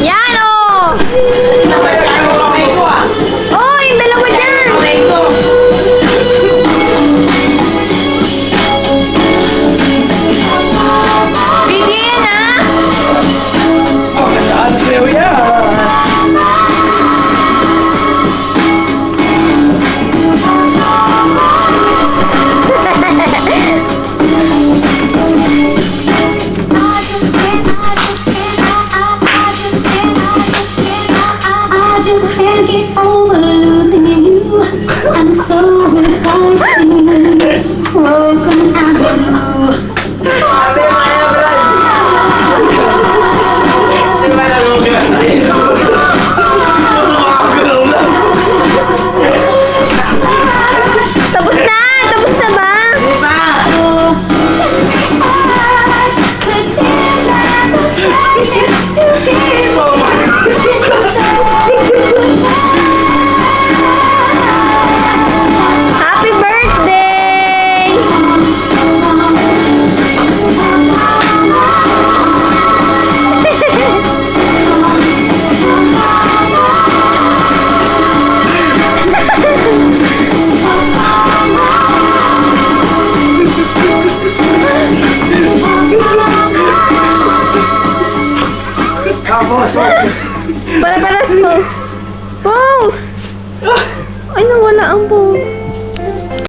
Yan o! Oh, yung dalawa dyan! Video yan ah! Saan sa'yo yan? I just can't get over losing you. I'm so excited, broken and blue. Tapos na! Tapos na ba? Happy birthday! Tapos, Para pose! Pose! Ay, nawala ang pose.